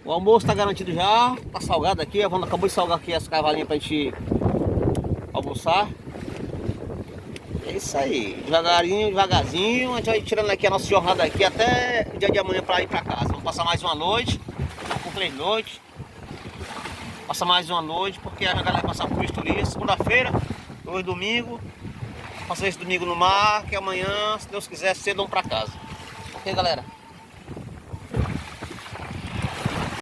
O almoço tá garantido já, tá salgado aqui. A Wanda acabou de salgar aqui as cavalinhas pra gente almoçar. É isso aí, devagarinho, devagarzinho, a gente vai tirando aqui a nossa jornada aqui até o dia de amanhã para ir para casa. Vamos passar mais uma noite, com 3 noites. Passar mais uma noite, porque a galera vai passar por turistas. Segunda-feira, hoje domingo. Passar esse domingo no mar, que amanhã, se Deus quiser, cedo vamos para casa. Ok, galera?